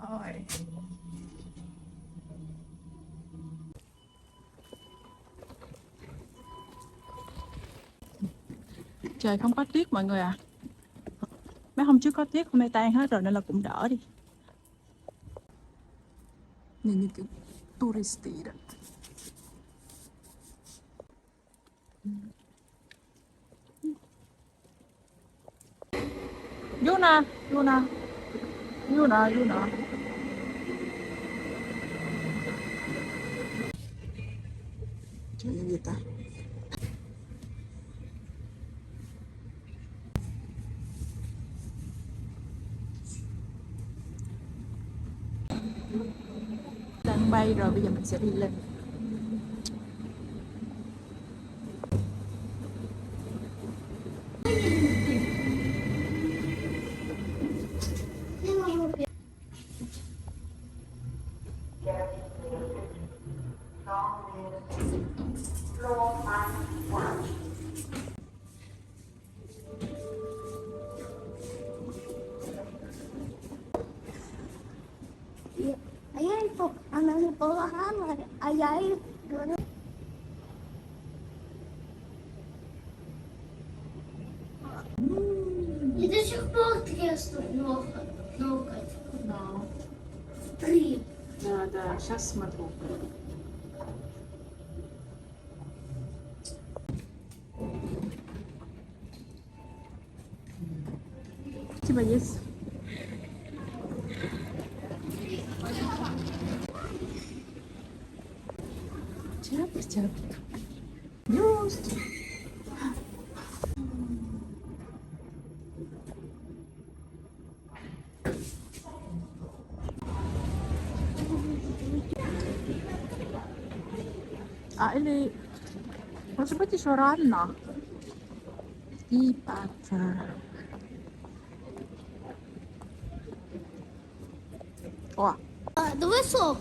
Ôi. Trời không có tuyết mọi người à. Mấy hôm trước có tuyết, hôm nay tan hết rồi nên là cũng đỡ đi. Nhìn như kiểu tourist đó. Yuna, Yuna, Yuna, Yuna. Trời ơi, gì ta? Đang bay rồi, bây giờ mình sẽ đi lên. Ayan po, ano po hammer. Ayan. Dit is je podcast nog. Nog. No, 3. да, сейчас смотрю. Типа есть. Чап. Есть. Или, может быть, еще рано. И паца. О, Давай сок.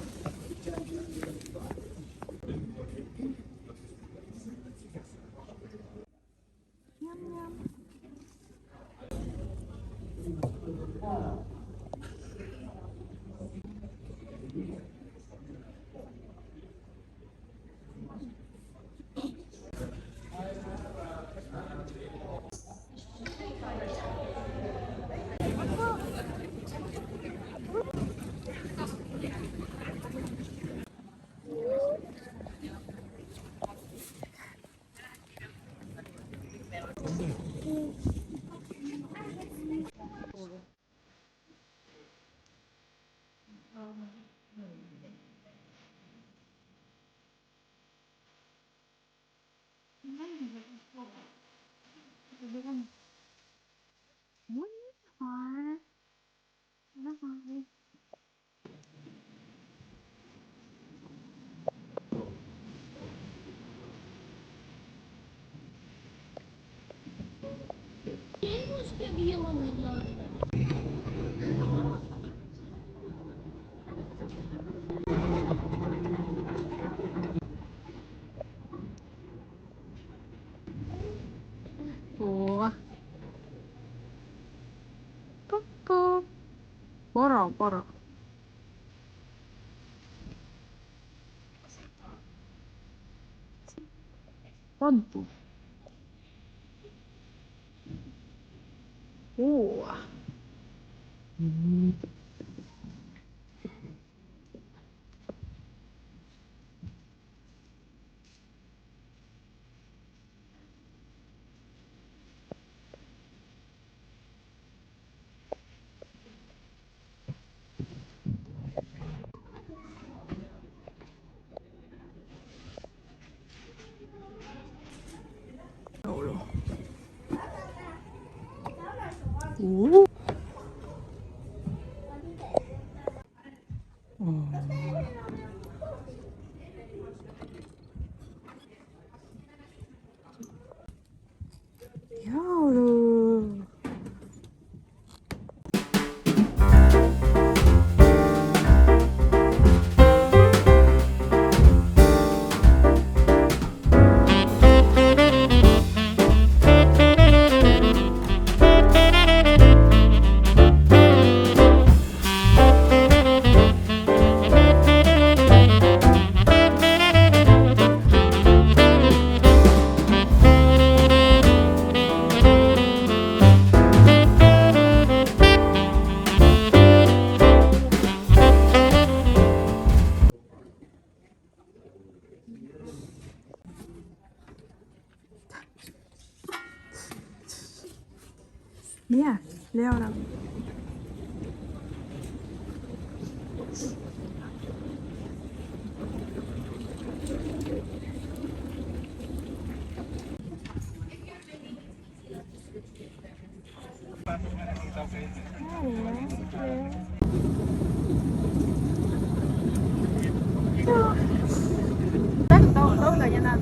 ням-ням. Ủa. Cúc. Boro. Quanto? Ủa. Ủa. Yavrum. Nè, leo nào. Đâu là nhà nào?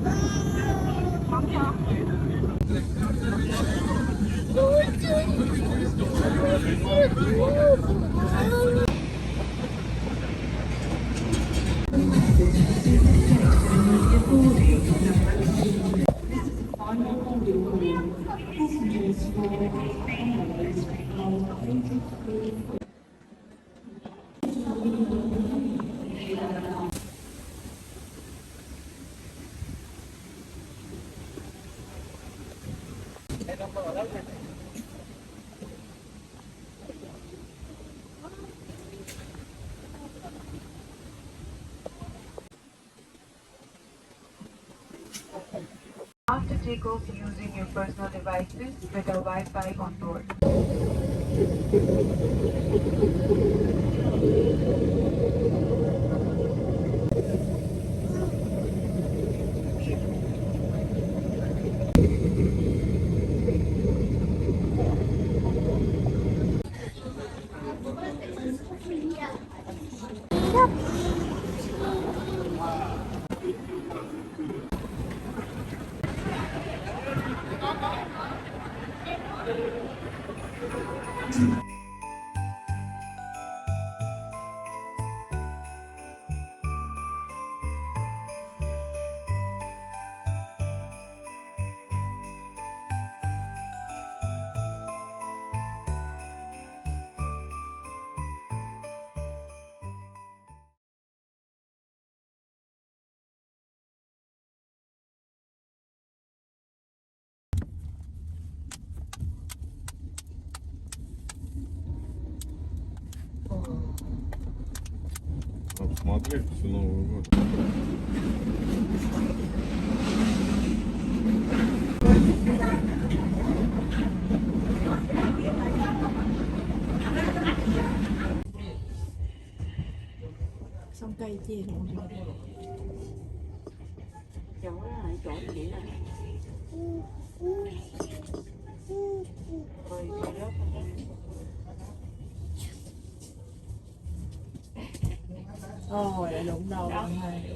After takeoff, using your personal devices with a Wi-Fi on board. Обсмотреть всю Новый год. Xong cây chia rồi. Chỗ đó là chỗ chị là rồi cái lớp Ôi, lại đụng đầu bằng hai.